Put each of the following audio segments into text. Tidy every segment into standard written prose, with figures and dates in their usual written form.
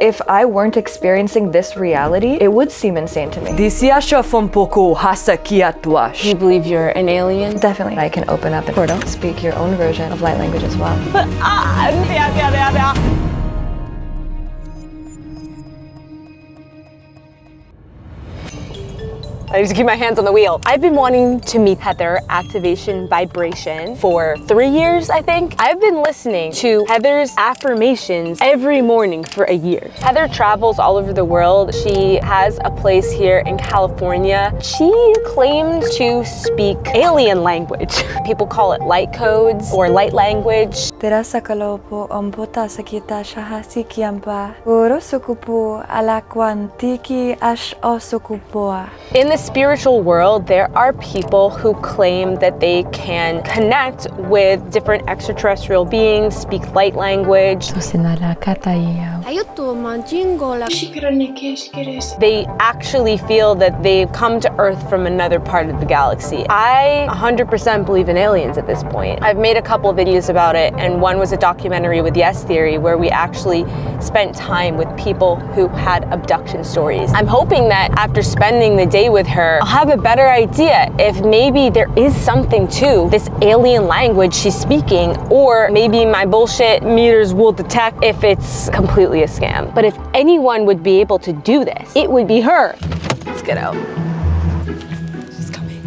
if I weren't experiencing this reality, it would seem insane to me. Do You believe you're an alien? Definitely, I can open up a portal, speak your own version of light language as well. I just keep my hands on the wheel. I've been wanting to meet Heather Activation Vibration for 3 years, I think. I've been listening to Heather's affirmations every morning for a year. Heather travels all over the world. She has a place here in California. She claimed to speak alien language. People call it light codes or light language. In the spiritual world, there are people who claim that they can connect with different extraterrestrial beings, speak light language. They actually feel that they've come to Earth from another part of the galaxy. I 100% believe in aliens at this point. I've made a couple of videos about it, and one was a documentary with Yes Theory where we actually spent time with people who had abduction stories. I'm hoping that after spending the day with her, I'll have a better idea if maybe there is something to this alien language she's speaking, or maybe my bullshit meters will detect if it's completely a scam. But if anyone would be able to do this, it would be her. Let's get out. She's coming.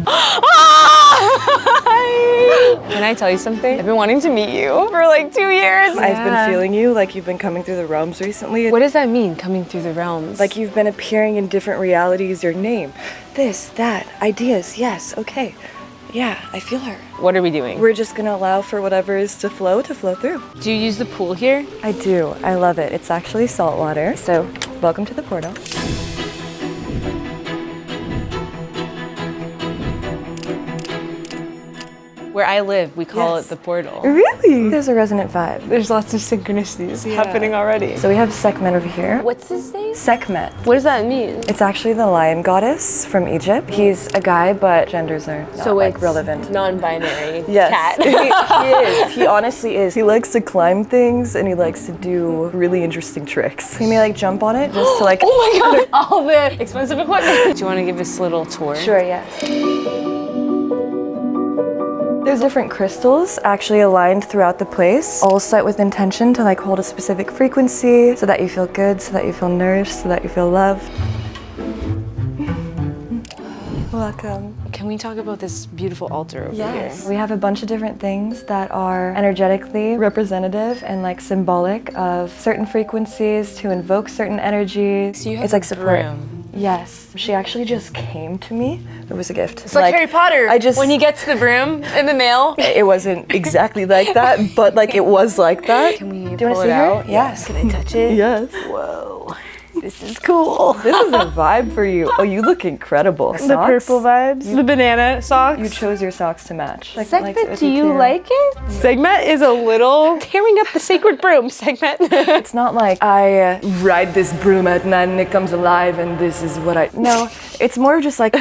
Can I tell you something? I've been wanting to meet you for like 2 years. I've been feeling you like you've been coming through the realms recently. What does that mean, coming through the realms? Like you've been appearing in different realities, your name, this, that, ideas, yes, okay. Yeah, I feel her. What are we doing? We're just gonna allow for whatever is to flow through. Do you use the pool here? I do. I love it. It's actually salt water. So, welcome to the portal. Where I live, we call it the portal. Really? There's a resonant vibe. There's lots of synchronicities happening already. So we have Sekhmet over here. What's his name? Sekhmet. What does that mean? It's actually the lion goddess from Egypt. He's a guy, but genders are not like relevant. Non-binary Yes. cat. he is. He honestly is. He likes to climb things and he likes to do really interesting tricks. He may like jump on it just to like. Oh my god! All the expensive equipment. Do you want to give us a little tour? Sure, yes. There's different crystals actually aligned throughout the place, all set with intention to like hold a specific frequency so that you feel good, so that you feel nourished, so that you feel loved. Welcome. Can we talk about this beautiful altar over here? We have a bunch of different things that are energetically representative and like symbolic of certain frequencies to invoke certain energies. So you have it's like support. broom. Yes. She actually just came to me. It was a gift. It's like Harry Potter. when he gets the broom in the mail. It wasn't exactly like that, but like it was like that. Can we Do you pull want to it see out? her? Yes. Can I touch it? Yes. Whoa. This is cool. This is a vibe for you. Oh, you look incredible. The purple vibes. The banana socks. You chose your socks to match. Segment, do you like it? Segment is a little tearing up the sacred broom, Segment. It's not like I ride this broom at night and it comes alive and this is what I... No, it's more just like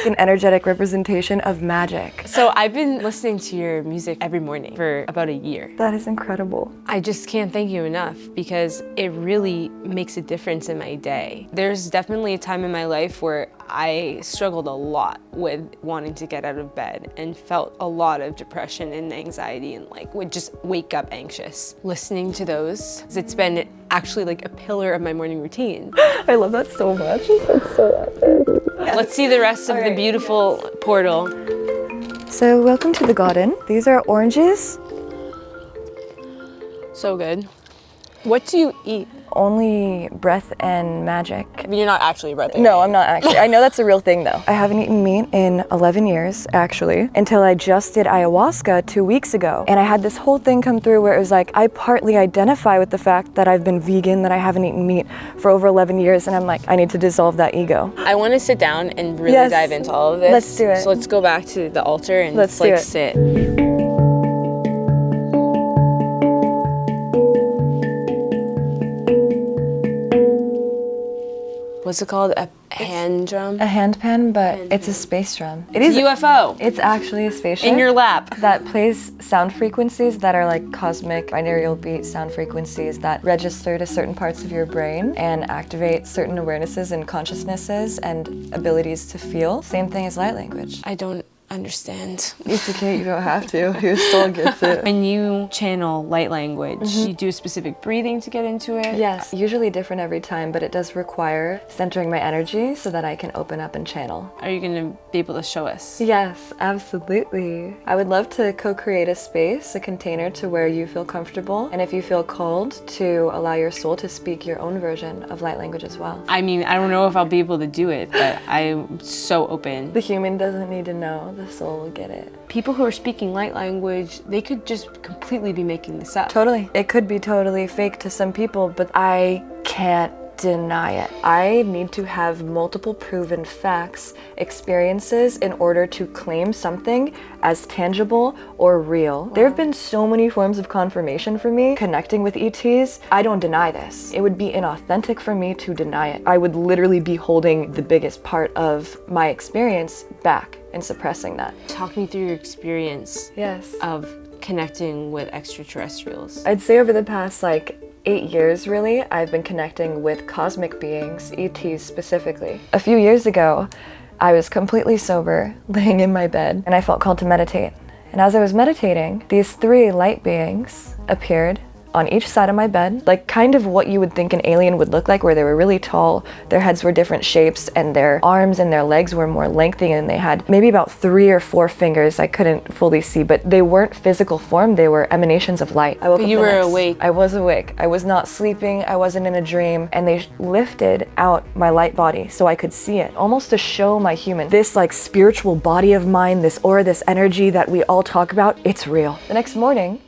an energetic representation of magic. So I've been listening to your music every morning for about a year. That is incredible. I just can't thank you enough because it really makes a difference in my day. There's definitely a time in my life where I struggled a lot with wanting to get out of bed and felt a lot of depression and anxiety and like would just wake up anxious. Listening to those, it's been actually like a pillar of my morning routine. I love that so much. That's so epic. Let's see the rest of the beautiful portal. So welcome to the garden. These are oranges. So good. What do you eat? Only breath and magic. You're not actually breathing. No, I'm not actually. I know that's a real thing though. I haven't eaten meat in 11 years actually, until I just did ayahuasca 2 weeks ago. And I had this whole thing come through where it was like, I partly identify with the fact that I've been vegan, that I haven't eaten meat for over 11 years. And I'm like, I need to dissolve that ego. I want to sit down and really dive into all of this. Let's do it. So let's go back to the altar and let's like do it. Sit. What's it called? hand drum? A handpan, but it's a space drum. It It's is a UFO It's actually a spaceship in your lap. that plays sound frequencies that are like cosmic binaural beat sound frequencies that register to certain parts of your brain and activate certain awarenesses and consciousnesses and abilities to feel. Same thing as light language. I don't understand. It's okay, you don't have to. Your soul gets it. When you channel light language, you do specific breathing to get into it? Yes, usually different every time, but it does require centering my energy so that I can open up and channel. Are you going to be able to show us? Yes, absolutely. I would love to co-create a space, a container to where you feel comfortable, and if you feel called, to allow your soul to speak your own version of light language as well. I mean, I don't know if I'll be able to do it, but I'm so open. The human doesn't need to know, the soul will get it. People who are speaking light language, they could just completely be making this up. Totally. It could be totally fake to some people, but I can't deny it. I need to have multiple proven facts, experiences in order to claim something as tangible or real. There have been so many forms of confirmation for me connecting with ETs. I don't deny this. It would be inauthentic for me to deny it. I would literally be holding the biggest part of my experience back and suppressing that. Talk me through your experience Yes. of connecting with extraterrestrials. I'd say over the past 8 years really, I've been connecting with cosmic beings, ETs specifically. A few years ago, I was completely sober, laying in my bed, and I felt called to meditate. And as I was meditating, these 3 light beings appeared on each side of my bed, like kind of what you would think an alien would look like, where they were really tall, their heads were different shapes, and their arms and their legs were more lengthy, and they had maybe about 3 or 4 fingers I couldn't fully see, but they weren't physical form, they were emanations of light. I woke But up you the were next- awake. I was awake. I was not sleeping, I wasn't in a dream, and they lifted out my light body so I could see it, almost to show my human, this spiritual body of mine, this aura, this energy that we all talk about, it's real. The next morning,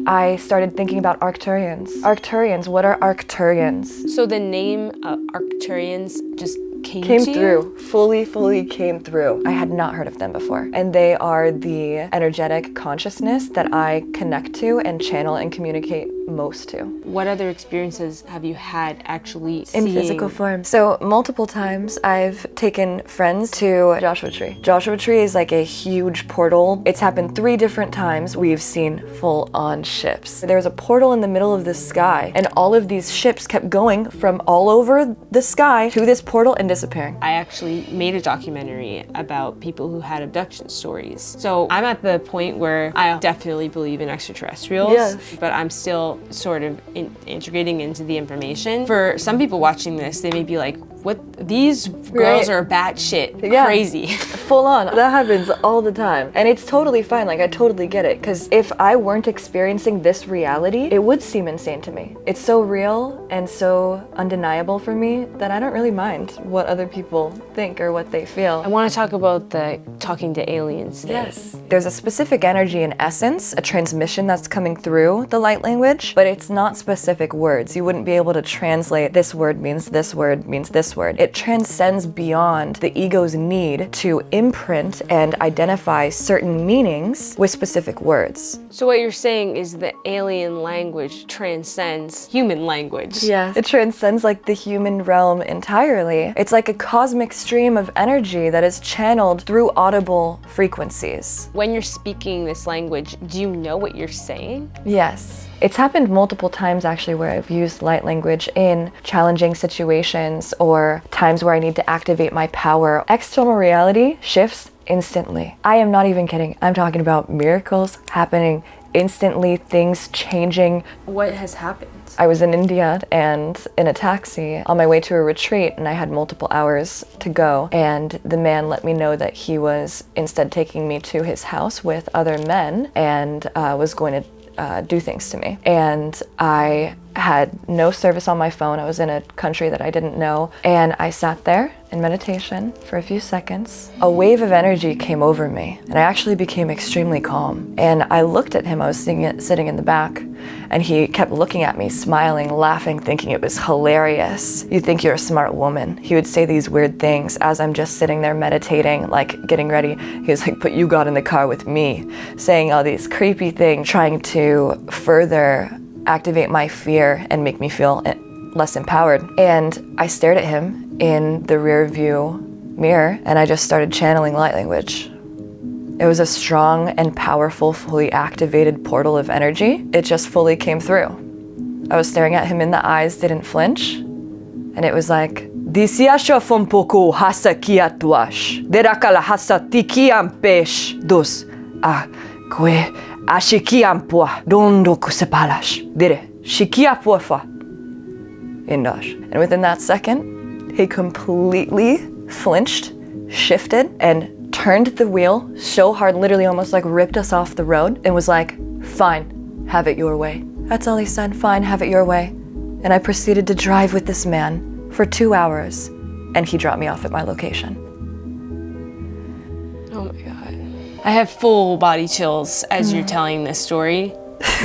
I started thinking about Arcturians. Arcturians, what are Arcturians? So the name Arcturians just came Came to through, fully came through. I had not heard of them before. And they are the energetic consciousness that I connect to and channel and communicate most to. What other experiences have you had actually In seeing? physical form. So multiple times I've taken friends to Joshua Tree. Joshua Tree is like a huge portal. It's happened 3 different times. We've seen full-on ships. There was a portal in the middle of the sky, and all of these ships kept going from all over the sky to this portal and disappearing. I actually made a documentary about people who had abduction stories. So I'm at the point where I definitely believe in extraterrestrials, Yes. but I'm still sort of integrating into the information. For some people watching this, they may be like, what? These girls Right. are batshit Yeah. crazy. Full on. That happens all the time. And it's totally fine. I totally get it. Because if I weren't experiencing this reality, it would seem insane to me. It's so real and so undeniable for me that I don't really mind what other people think or what they feel. I want to talk about the talking to aliens thing. Yes. There's a specific energy and essence, a transmission that's coming through the light language, but it's not specific words. You wouldn't be able to translate this word means this word means this word. It transcends beyond the ego's need to imprint and identify certain meanings with specific words. So what you're saying is the alien language transcends human language. Yes. It transcends the human realm entirely. It's like a cosmic stream of energy that is channeled through audible frequencies. When you're speaking this language, do you know what you're saying? Yes. It's happened multiple times actually where I've used light language in challenging situations or times where I need to activate my power. External reality shifts instantly. I am not even kidding. I'm talking about miracles happening instantly, things changing. What has happened? I was in India and in a taxi on my way to a retreat, and I had multiple hours to go, and the man let me know that he was instead taking me to his house with other men and was going to do things to me. And I had no service on my phone. I was in a country that I didn't know, and I sat there in meditation for a few seconds. A wave of energy came over me, and I actually became extremely calm. And I looked at him. I was sitting in the back, and he kept looking at me, smiling, laughing, thinking it was hilarious. You think you're a smart woman. He would say these weird things as I'm just sitting there meditating, getting ready. He was like, but you got in the car with me, saying all these creepy things, trying to further activate my fear and make me feel less empowered. And I stared at him in the rear view mirror, and I just started channeling light language. It was a strong and powerful, fully activated portal of energy. It just fully came through. I was staring at him in the eyes, didn't flinch, and it was like, Disiasha fompoko hasa kiatuash, derakala hasa tikiampesh dos, kwe ashikiampua dondo kusepalash, dire shikiapuafa, indosh. And within that second, he completely flinched, shifted, and turned the wheel so hard, literally almost like ripped us off the road, and was like, fine, have it your way. That's all he said, fine, have it your way. And I proceeded to drive with this man for 2 hours, and he dropped me off at my location. Oh my God. I have full body chills as you're telling this story.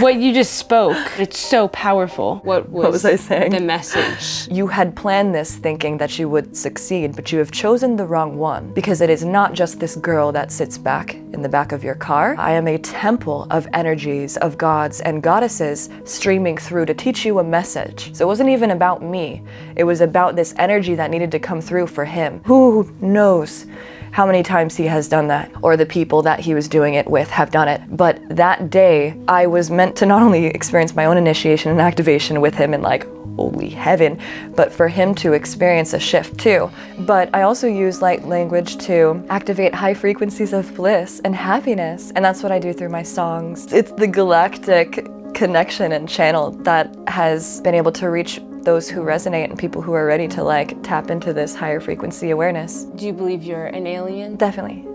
What you just spoke, it's so powerful. What was I saying? The message? You had planned this thinking that you would succeed, but you have chosen the wrong one, because it is not just this girl that sits back in the back of your car. I am a temple of energies, of gods and goddesses streaming through to teach you a message. So it wasn't even about me. It was about this energy that needed to come through for him. Who knows how many times he has done that, or the people that he was doing it with have done it. But that day, I was meant to not only experience my own initiation and activation with him in like holy heaven, but for him to experience a shift too. But I also use light language to activate high frequencies of bliss and happiness, and that's what I do through my songs. It's the galactic connection and channel that has been able to reach those who resonate and people who are ready to like tap into this higher frequency awareness. Do you believe you're an alien? Definitely.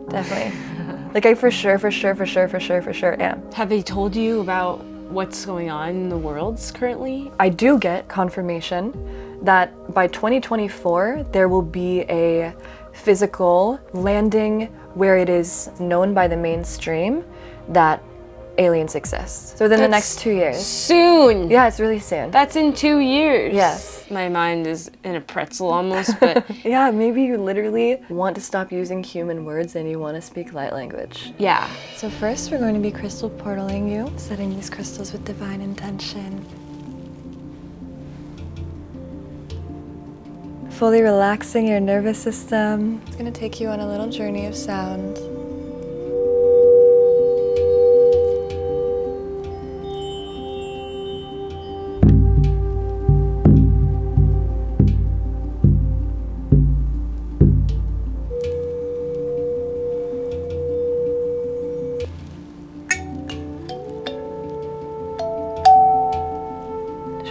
Like I for sure am. Have they told you about what's going on in the worlds currently? I do get confirmation that by 2024 there will be a physical landing where it is known by the mainstream that aliens exist. So within the next 2 years. Soon! Yeah, it's really soon. That's in 2 years. Yes. My mind is in a pretzel almost, but yeah, maybe you literally want to stop using human words and you want to speak light language. yeah. So first we're going to be crystal portaling you, setting these crystals with divine intention. Fully relaxing your nervous system. It's going to take you on a little journey of sound.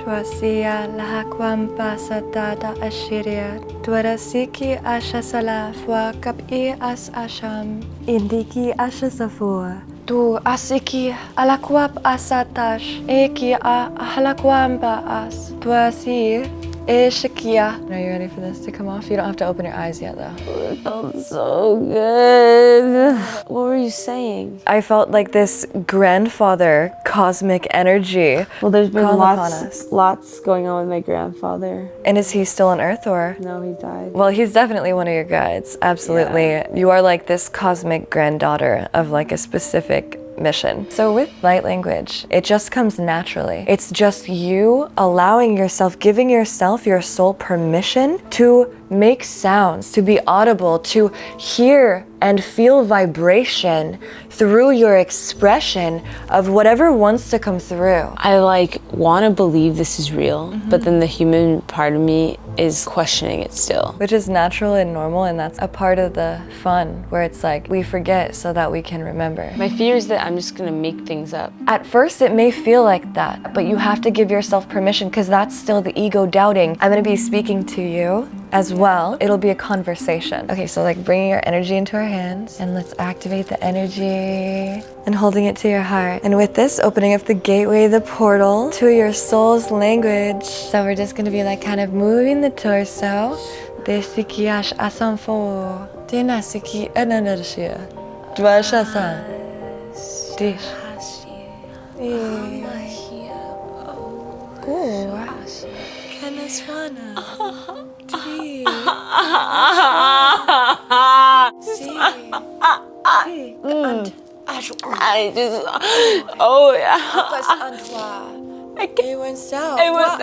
Shwasia lahakwampa satata ashiria dwarasiki ashasala fwa kapi as asham indiki ashasafua tu asiki alakwap asatash eki a halakwamba as dwasi eshikia. Are you ready for this to come off? You don't have to open your eyes yet though. It felt so good. What were you saying? I felt like this grandfather cosmic energy. Well, there's been called upon us. lots going on with my grandfather. And is he still on Earth or? No, he died. Well, he's definitely one of your guides. Absolutely. Yeah. You are like this cosmic granddaughter of like a specific mission. So with light language, it just comes naturally. It's just you allowing yourself, giving yourself, your soul permission to make sounds, to be audible, to hear and feel vibration through your expression of whatever wants to come through. I like want to believe this is real, but then the human part of me is questioning it still. Which is natural and normal, and that's a part of the fun, where it's like we forget so that we can remember. My fear is that I'm just gonna make things up. At first it may feel like that, but you have to give yourself permission because that's still the ego doubting. I'm gonna be speaking to you as well. It'll be a conversation. Okay, so like bringing your energy into our hands, and let's activate the energy and holding it to your heart. And with this, opening up the gateway, the portal to your soul's language. So we're just gonna be like kind of moving the torso. Desikiash asanfo. Dinasiki ananarshia. Dvashasan. Dish. Kanaswana. I just, oh yeah. It went south. It was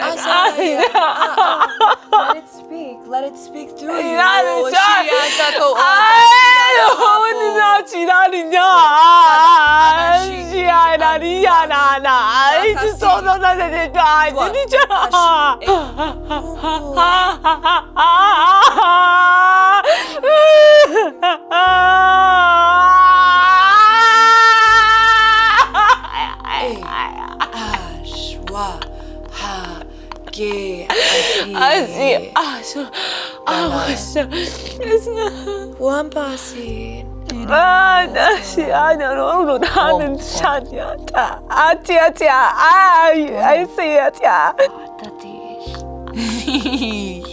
Let it speak 원바신.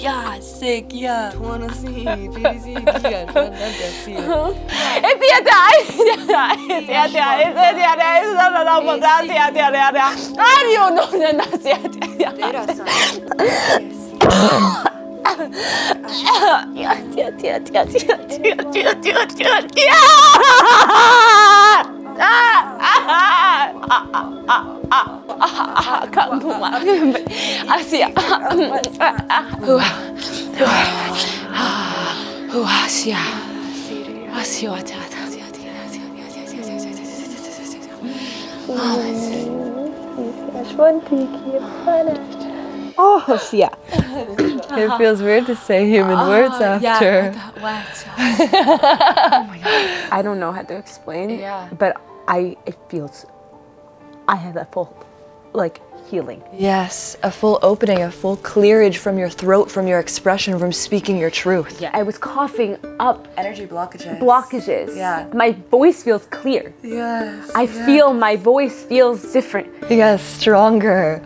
야, 새끼야. 도와나시, 비리시기야. 난다시. It feels weird to say human words after. I don't know how to explain, Yeah. but it feels, I have that full, healing. Yes, a full opening, a full clearage from your throat, from your expression, from speaking your truth. Yeah, I was coughing up Energy blockages. blockages. Yeah. My voice feels clear. Yes. I feel my voice feels different. Yes, stronger.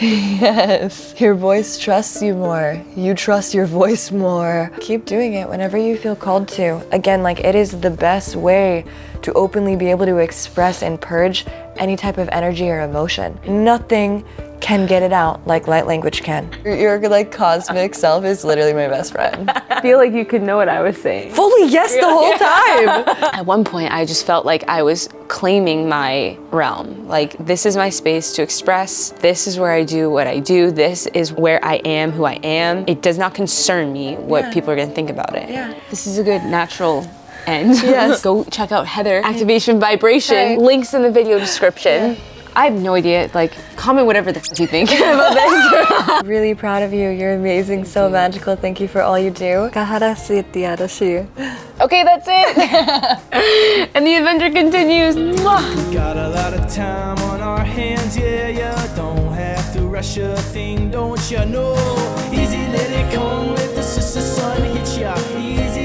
Yes. Your voice trusts you more. You trust your voice more. Keep doing it whenever you feel called to. Again, it is the best way to openly be able to express and purge any type of energy or emotion. Nothing can get it out like light language can. Your cosmic self is literally my best friend. I feel like you could know what I was saying. Fully yes the whole time. At one point, I just felt like I was claiming my realm. This is my space to express. This is where I do what I do. This is where I am who I am. It does not concern me what people are gonna think about it. Yeah. This is a good natural end. Yes. Go check out Heather, Activation Vibration. Right. Links in the video description. I have no idea, comment whatever the fuck you think about this. Really proud of you. You're amazing, so magical. Thank you for all you do. Okay, that's it. And the adventure continues. Mwah. Got a lot of time on our hands, yeah. Don't have to rush a thing, don't you know? Easy, let it come, let the sun hit ya. Easy.